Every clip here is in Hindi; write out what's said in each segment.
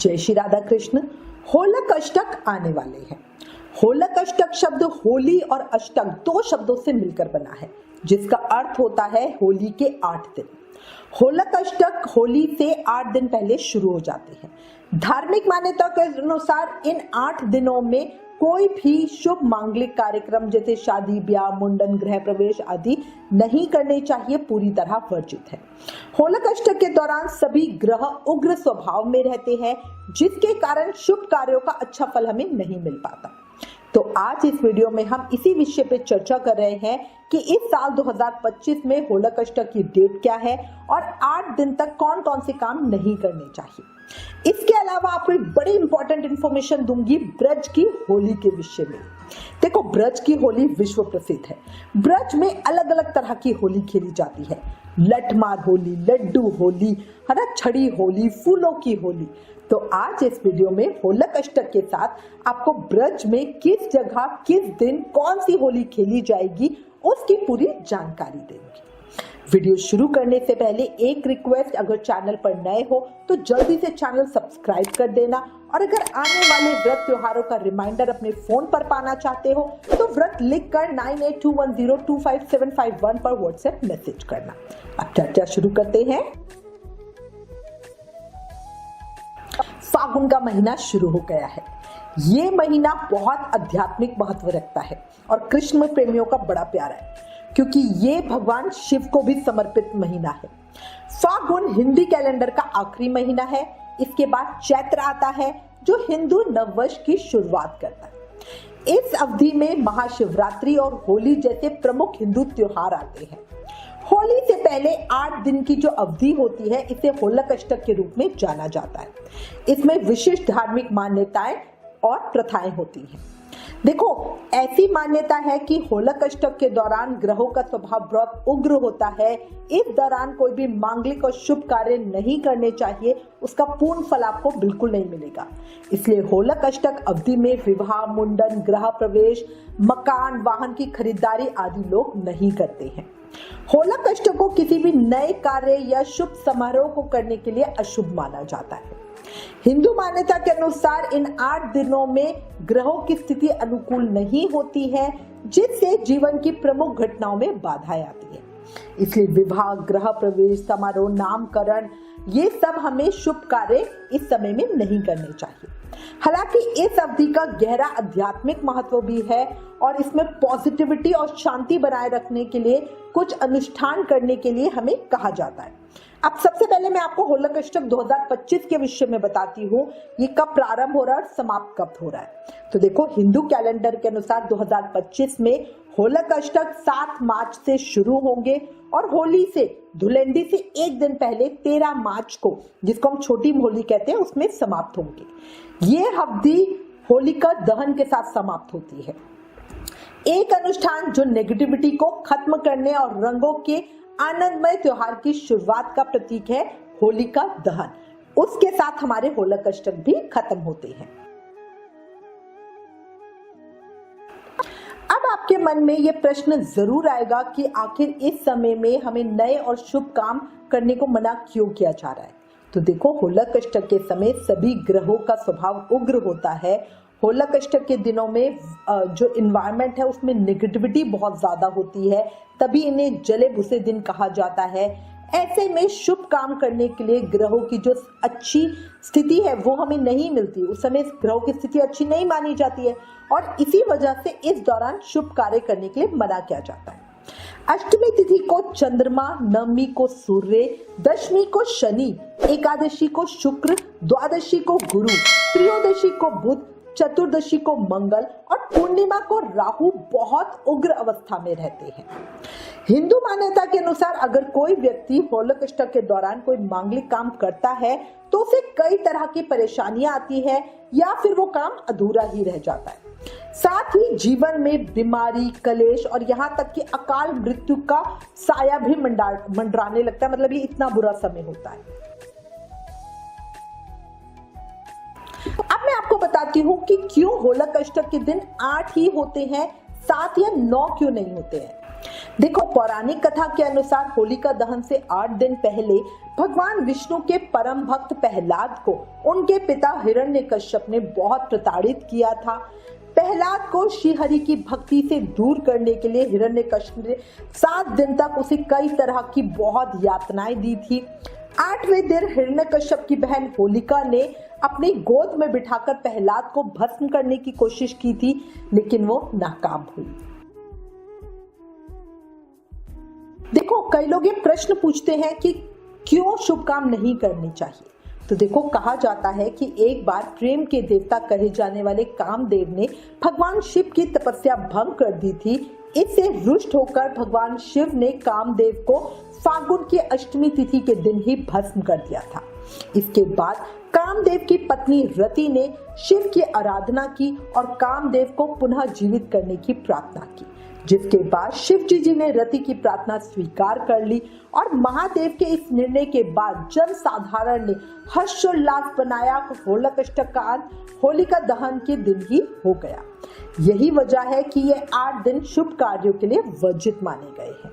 जय श्री राधा कृष्ण। होलक अष्टक आने वाले हैं। होलक अष्टक शब्द होली और अष्टक दो शब्दों से मिलकर बना है, जिसका अर्थ होता है होली के 8 दिन। होलक अष्टक होली से 8 दिन पहले शुरू हो जाते हैं। धार्मिक मान्यता के अनुसार इन 8 दिनों में कोई भी शुभ मांगलिक कार्यक्रम जैसे शादी, ब्याह, मुंडन, गृह प्रवेश आदि नहीं करने चाहिए, पूरी तरह वर्जित है। होलक अष्टक के दौरान सभी ग्रह उग्र स्वभाव में रहते हैं, जिसके कारण शुभ कार्यों का अच्छा फल हमें नहीं मिल पाता। तो आज इस वीडियो में हम इसी विषय पे चर्चा कर रहे हैं कि इस साल 2025 में होलक अष्टक की डेट क्या है और 8 दिन तक कौन कौन से काम नहीं करने चाहिए। इसके अलावा आपको एक बड़ी इंपॉर्टेंट इंफॉर्मेशन दूंगी ब्रज की होली के विषय में। देखो, ब्रज की होली विश्व प्रसिद्ध है। ब्रज में अलग अलग तरह की होली खेली जाती है। लठमार होली, लड्डू होली, है ना, छड़ी होली, फूलों की होली। तो आज इस वीडियो में होलक अष्टक के साथ आपको ब्रज में किस जगह किस दिन कौन सी होली खेली जाएगी उसकी पूरी जानकारी देंगे। वीडियो शुरू करने से पहले एक रिक्वेस्ट, अगर चैनल पर नए हो तो जल्दी से चैनल सब्सक्राइब कर देना, और अगर आने वाले व्रत त्योहारों का रिमाइंडर अपने फोन पर पाना चाहते हो तो व्रत लिखकर 9821025751 पर व्हाट्सएप मैसेज करना। अब चर्चा शुरू करते हैं। फागुन का महीना शुरू हो गया है। ये महीना बहुत आध्यात्मिक महत्व रखता है और कृष्ण प्रेमियों का बड़ा प्यारा है, क्योंकि ये भगवान शिव को भी समर्पित महीना है। फागुन हिंदी कैलेंडर का आखिरी महीना है। इसके बाद चैत्र आता है, जो हिंदू नववर्ष की शुरुआत करता है। इस अवधि में महाशिवरात्रि और होली जैसे प्रमुख हिंदू त्योहार आते हैं। होली से पहले 8 दिन की जो अवधि होती है, इसे होलक अष्टक के रूप में जाना जाता है। इसमें विशिष्ट धार्मिक मान्यताएं और प्रथाएं होती हैं। देखो, ऐसी मान्यता है कि होलक अष्टक के दौरान ग्रहों का स्वभाव बहुत उग्र होता है। इस दौरान कोई भी मांगलिक और शुभ कार्य नहीं करने चाहिए, उसका पूर्ण फल आपको बिल्कुल नहीं मिलेगा। इसलिए होलक अष्टक अवधि में विवाह, मुंडन, गृह प्रवेश, मकान, वाहन की खरीदारी आदि लोग नहीं करते हैं। होलक अष्टक को किसी भी नए कार्य या शुभ समारोह को करने के लिए अशुभ माना जाता है। हिंदू मान्यता के अनुसार इन 8 दिनों में ग्रहों की स्थिति अनुकूल नहीं होती है, जिससे जीवन की प्रमुख घटनाओं में बाधाएं आती है। इसलिए विवाह, गृह प्रवेश, समारोह, नामकरण, ये सब हमें शुभ कार्य इस समय में नहीं करने चाहिए। हालांकि इस अवधि का गहरा आध्यात्मिक महत्व भी है और इसमें पॉजिटिविटी और शांति बनाए रखने के लिए कुछ अनुष्ठान करने के लिए हमें कहा जाता है। अब सबसे पहले मैं आपको होलक अष्टक 2025 के विषय में बताती हूँ, ये कब प्रारंभ हो रहा है और समाप्त कब हो रहा है। तो देखो, हिंदू कैलेंडर के अनुसार 2025 में होलक अष्टक 7 मार्च से शुरू होंगे और होली से धुलेंडी से 1 दिन पहले 13 मार्च को, जिसको हम छोटी होली कहते हैं, उसमें समाप्त होंगे। ये अवधि होलिका दहन के साथ समाप्त होती है। एक अनुष्ठान जो नेगेटिविटी को खत्म करने और रंगों के आनंदमय त्योहार की शुरुआत का प्रतीक है, होलिका दहन। उसके साथ हमारे होलक अष्टक भी खत्म होते हैं। अब आपके मन में यह प्रश्न जरूर आएगा कि आखिर इस समय में हमें नए और शुभ काम करने को मना क्यों किया जा रहा है। तो देखो, होलक अष्टक के समय सभी ग्रहों का स्वभाव उग्र होता है। होलक अष्टक के दिनों में जो इन्वायरमेंट है उसमें नेगेटिविटी बहुत ज्यादा होती है, तभी इन्हें जले भुसे दिन कहा जाता है। ऐसे में शुभ काम करने के लिए ग्रहों की जो अच्छी स्थिति है वो हमें नहीं मिलती। उस समय ग्रहों की स्थिति अच्छी नहीं मानी जाती है और इसी वजह से इस दौरान शुभ कार्य करने के लिए मना किया जाता है। अष्टमी तिथि को चंद्रमा, नवमी को सूर्य, दशमी को शनि, एकादशी को शुक्र, द्वादशी को गुरु, त्रयोदशी को बुध, चतुर्दशी को मंगल और पूर्णिमा को राहु बहुत उग्र अवस्था में रहते हैं। हिंदू मान्यता के अनुसार अगर कोई व्यक्ति होलक अष्टक के दौरान कोई मांगलिक काम करता है तो उसे कई तरह की परेशानियां आती है या फिर वो काम अधूरा ही रह जाता है। साथ ही जीवन में बीमारी, कलेश और यहाँ तक कि अकाल मृत्यु का साया भी मंडराने लगता है। मतलब ये इतना बुरा समय होता है। अब मैं आपको बताती हूँ कि क्यों होलक अष्टक के दिन 8 ही होते हैं, 7 या 9 क्यों नहीं होते हैं। देखो, पौराणिक कथा के अनुसार होलिका दहन से 8 दिन पहले भगवान विष्णु के परम भक्त प्रहलाद को उनके पिता हिरण्यकश्यप ने बहुत प्रताड़ित किया था। प्रहलाद को श्रीहरि की भक्ति से दूर करने के लिए हिरण्यकश्यप ने 7 दिन तक उसे कई तरह की बहुत यातनाएं दी थी। 8वें दिन हिरण्यकश्यप की बहन होलिका ने अपनी गोद में बिठाकर प्रहलाद को भस्म करने की कोशिश की थी, लेकिन वो नाकाम हुई। देखो, कई लोग ये प्रश्न पूछते हैं कि क्यों शुभ काम नहीं करने चाहिए। तो देखो, कहा जाता है कि एक बार प्रेम के देवता कहे जाने वाले कामदेव ने भगवान शिव की तपस्या भंग कर दी थी। इससे रुष्ट होकर भगवान शिव ने कामदेव को फागुन की अष्टमी तिथि के दिन ही भस्म कर दिया था। इसके बाद कामदेव की पत्नी रति ने शिव की आराधना की और कामदेव को पुनः जीवित करने की प्रार्थना की, जिसके बाद शिव जी ने रति की प्रार्थना स्वीकार कर ली और महादेव के इस निर्णय के बाद जन साधारण ने हर्षोल्लास बनाया। होलिकाष्टक का अंत होलिका दहन के दिन ही हो गया। यही वजह है कि ये 8 दिन शुभ कार्यों के लिए वर्जित माने गए हैं।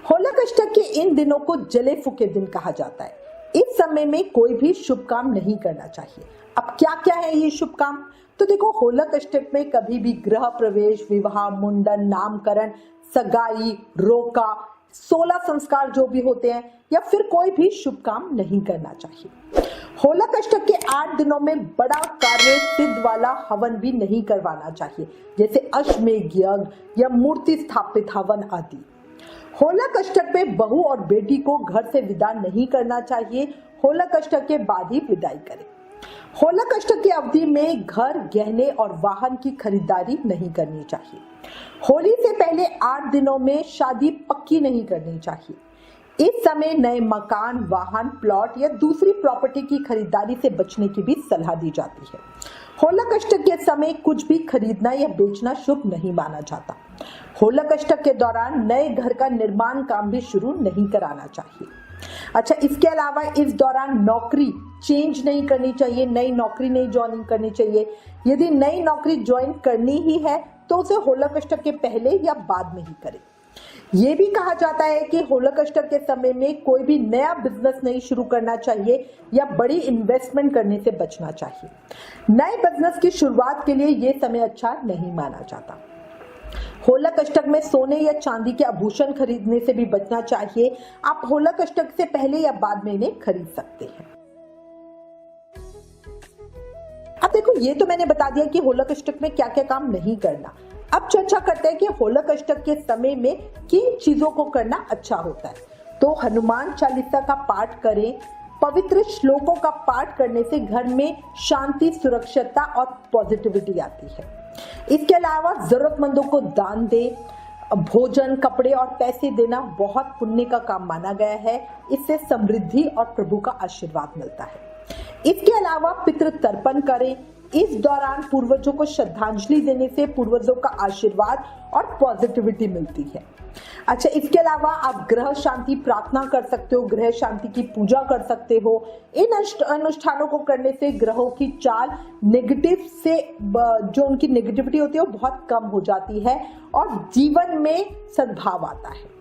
होलिकाष्टक के इन दिनों को जले फूके दिन कहा जाता है। इस समय में कोई भी शुभ काम नहीं करना चाहिए। अब क्या क्या है ये शुभ काम? तो देखो, होलिकाष्टक में कभी भी गृह प्रवेश, विवाह, मुंडन, नामकरण, सगाई, रोका, 16 संस्कार जो भी होते हैं, या फिर कोई भी शुभ काम नहीं करना चाहिए। होलिकाष्टक के 8 दिनों में बड़ा कार्य सिद्ध वाला हवन भी नहीं करवाना चाहिए, जैसे अश्वमेध यज्ञ या मूर्ति स्थापित हवन आदि। होलिकाष्टक में बहू और बेटी को घर से विदा नहीं करना चाहिए। होलिकाष्टक के बाद ही विदाई करें। होलिकाष्टक की अवधि में घर, गहने और वाहन की खरीदारी नहीं करनी चाहिए। होली से पहले 8 दिनों में शादी पक्की नहीं करनी चाहिए। इस समय नए मकान, वाहन, प्लॉट या दूसरी प्रॉपर्टी की खरीदारी से बचने की भी सलाह दी जाती है। होलिकाष्टक के समय कुछ भी खरीदना या बेचना शुभ नहीं माना जाता। होलिकाष्टक के दौरान नए घर का निर्माण काम भी शुरू नहीं कराना चाहिए। अच्छा, इसके अलावा इस दौरान नौकरी चेंज नहीं करनी चाहिए, नई नौकरी नहीं ज्वाइन करनी चाहिए। यदि नई नौकरी ज्वाइन करनी ही है तो उसे होलिकाष्टक के पहले या बाद में ही करें। ये भी कहा जाता है कि होलिकाष्टक के समय में कोई भी नया बिजनेस नहीं शुरू करना चाहिए या बड़ी इन्वेस्टमेंट करने से बचना चाहिए। नए बिजनेस की शुरुआत के लिए ये समय अच्छा नहीं माना जाता। होलिकाष्टक में सोने या चांदी के आभूषण खरीदने से भी बचना चाहिए। आप होलिकाष्टक से पहले या बाद में इन्हें खरीद सकते हैं। अब देखो, ये तो मैंने बता दिया कि होलिकाष्टक में क्या क्या काम नहीं करना। अब चर्चा करते हैं कि होलिकाष्टक के समय में किन चीजों को करना अच्छा होता है। तो हनुमान चालीसा का पाठ करें। पवित्र श्लोकों का पाठ करने से घर में शांति, सुरक्षितता और पॉजिटिविटी आती है। इसके अलावा जरूरतमंदों को दान दे। भोजन, कपड़े और पैसे देना बहुत पुण्य का काम माना गया है। इससे समृद्धि और प्रभु का आशीर्वाद मिलता है। इसके अलावा पितृ तर्पण करें। इस दौरान पूर्वजों को श्रद्धांजलि देने से पूर्वजों का आशीर्वाद और पॉजिटिविटी मिलती है। अच्छा, इसके अलावा आप ग्रह शांति प्रार्थना कर सकते हो, ग्रह शांति की पूजा कर सकते हो। इन अनुष्ठानों को करने से ग्रहों की चाल नेगेटिव से जो उनकी नेगेटिविटी होती है वो बहुत कम हो जाती है और जीवन में सद्भाव आता है।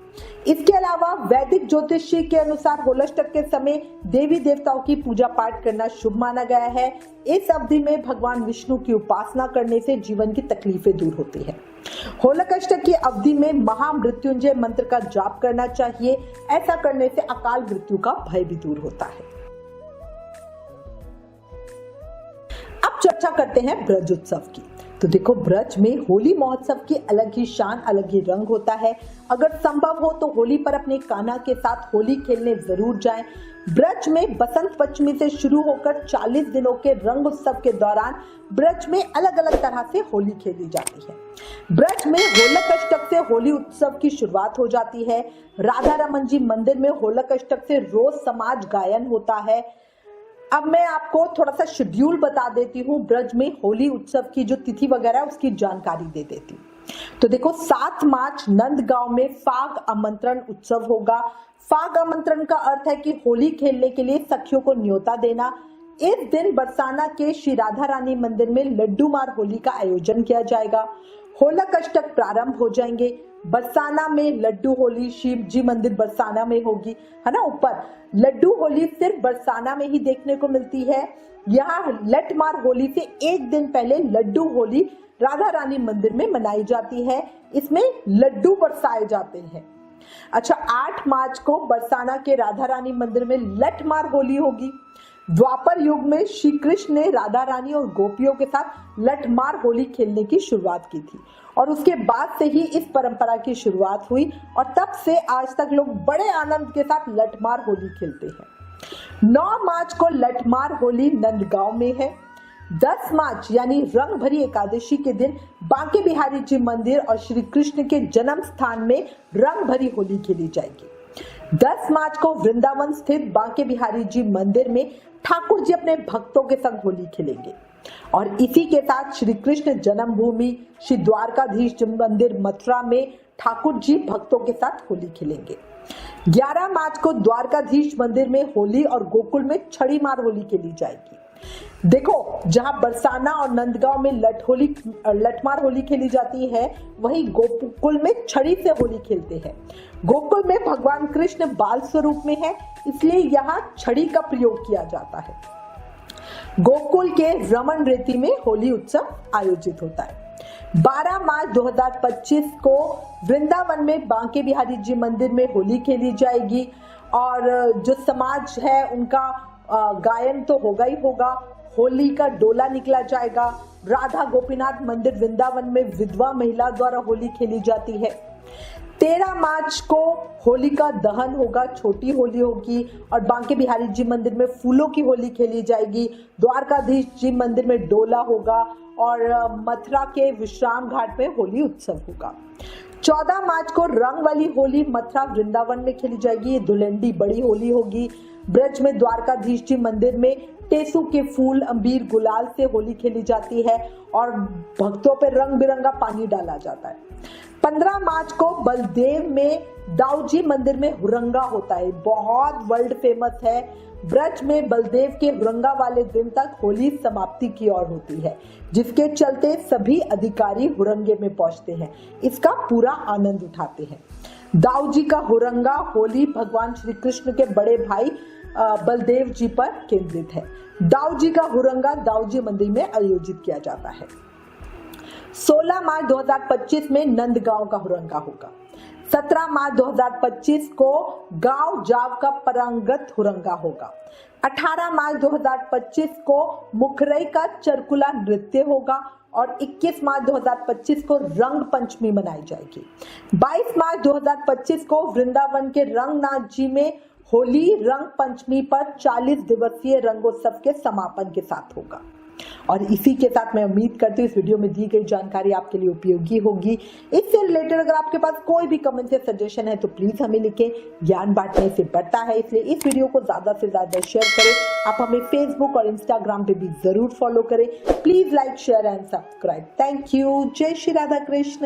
इसके अलावा वैदिक ज्योतिषी के अनुसार होलिकाष्टक के समय देवी देवताओं की पूजा पाठ करना शुभ माना गया है। इस अवधि में भगवान विष्णु की उपासना करने से जीवन की तकलीफें दूर होती है। होलिकाष्टक की अवधि में महामृत्युंजय मंत्र का जाप करना चाहिए। ऐसा करने से अकाल मृत्यु का भय भी दूर होता है। अब चर्चा करते हैं ब्रज उत्सव की। तो देखो, ब्रज में होली महोत्सव की अलग ही शान, अलग ही रंग होता है। अगर संभव हो तो होली पर अपने कान्हा के साथ होली खेलने जरूर जाएं। ब्रज में बसंत पंचमी से शुरू होकर 40 दिनों के रंग उत्सव के दौरान ब्रज में अलग अलग तरह से होली खेली जाती है। ब्रज में होलिकाष्टक से होली उत्सव की शुरुआत हो जाती है। राधा रमन जी मंदिर में होलिकाष्टक से रोज समाज गायन होता है। अब मैं आपको थोड़ा सा शेड्यूल बता देती हूँ। ब्रज में होली उत्सव की जो तिथि वगैरह उसकी जानकारी दे देती हूँ। तो देखो, 7 मार्च नंदगांव में फाग आमंत्रण उत्सव होगा। फाग आमंत्रण का अर्थ है कि होली खेलने के लिए सखियों को न्योता देना। इस दिन बरसाना के श्री राधा रानी मंदिर में लड्डू मार होली का आयोजन किया जाएगा। होलक अष्टक प्रारंभ हो जाएंगे। बरसाना में लड्डू होली शिव जी मंदिर बरसाना में होगी, है ना। ऊपर लड्डू होली सिर्फ बरसाना में ही देखने को मिलती है। यहाँ लठमार होली से एक दिन पहले लड्डू होली राधा रानी मंदिर में मनाई जाती है। इसमें लड्डू बरसाए जाते हैं। अच्छा, 8 मार्च को बरसाना के राधा रानी मंदिर में लठमार होली होगी। द्वापर युग में श्री कृष्ण ने राधा रानी और गोपियों के साथ लठमार होली खेलने की शुरुआत की थी और उसके बाद से ही इस परंपरा की शुरुआत हुई और तब से आज तक लोग बड़े आनंद के साथ लठमार होली खेलते हैं। 9 मार्च को लठमार होली नंदगांव में है। 10 मार्च यानी रंग भरी एकादशी के दिन बांके बिहारी जी मंदिर और श्री कृष्ण के जन्म स्थान में रंग भरी होली खेली जाएगी। 10 मार्च को वृंदावन स्थित बांके बिहारी जी मंदिर में ठाकुर जी अपने भक्तों के संग होली खेलेंगे और इसी के साथ श्री कृष्ण जन्मभूमि श्री द्वारकाधीश जी मंदिर मथुरा में ठाकुर जी भक्तों के साथ होली खेलेंगे। 11 मार्च को द्वारकाधीश मंदिर में होली और गोकुल में छड़ी मार होली खेली जाएगी। देखो, जहां बरसाना और नंदगांव में लठमार होली खेली जाती है, वहीं गोकुल में छड़ी से होली खेलते हैं। गोकुल में भगवान कृष्ण बाल स्वरूप में है, इसलिए यहाँ छड़ी का प्रयोग किया जाता है। गोकुल के रमन रेती में होली उत्सव आयोजित होता है। 12 मार्च 2025 को वृंदावन में बांके बिहारी जी मंदिर में होली खेली जाएगी और जो समाज है उनका गायन तो होगा ही होगा। होली का डोला निकला जाएगा। राधा गोपीनाथ मंदिर वृंदावन में विधवा महिला द्वारा होली खेली जाती है। 13 मार्च को होली का दहन होगा, छोटी होली होगी और बांके बिहारी जी मंदिर में फूलों की होली खेली जाएगी। द्वारकाधीश जी मंदिर में डोला होगा और मथुरा के विश्राम घाट में होली उत्सव होगा। 14 मार्च को रंग वाली होली मथुरा वृंदावन में खेली जाएगी। ये धुलंडी बड़ी होली होगी। ब्रज में द्वारकाधीश जी मंदिर में टेसू के फूल अबीर गुलाल से होली खेली जाती है और भक्तों पर रंग बिरंगा पानी डाला जाता है। 15 मार्च को बलदेव में दाऊजी मंदिर में हुरंगा होता है, बहुत वर्ल्ड फेमस है। ब्रज में बलदेव के हुरंगा वाले दिन तक होली समाप्ति की ओर होती है, जिसके चलते सभी अधिकारी हुरंगे में पहुंचते हैं, इसका पूरा आनंद उठाते हैं। दाऊजी का हुरंगा होली भगवान श्री कृष्ण के बड़े भाई बलदेव जी पर केंद्रित है। दाऊजी का हुरंगा दाऊजी मंदिर में आयोजित किया जाता है। 16 मार्च 2025 में नंदगांव का हुरंगा होगा। 17 मार्च 2025 को गांव जाव का परांगत हुरंगा होगा। 18 मार्च 2025 को मुखरई का चरकुला नृत्य होगा और 21 मार्च 2025 को रंग पंचमी मनाई जाएगी। 22 मार्च 2025 को वृंदावन के रंगनाथ जी में होली रंग पंचमी पर 40 दिवसीय रंगोत्सव के समापन के साथ होगा। और इसी के साथ मैं उम्मीद करती हूँ इस वीडियो में दी गई जानकारी आपके लिए उपयोगी होगी। इससे रिलेटेड अगर आपके पास कोई भी कमेंट या सजेशन है तो प्लीज हमें लिखें। ज्ञान बांटने से बढ़ता है, इसलिए इस वीडियो को ज्यादा से ज्यादा शेयर करें। आप हमें फेसबुक और इंस्टाग्राम पे भी जरूर फॉलो करें। Please like, share and subscribe. Thank you. जय श्री राधा कृष्ण।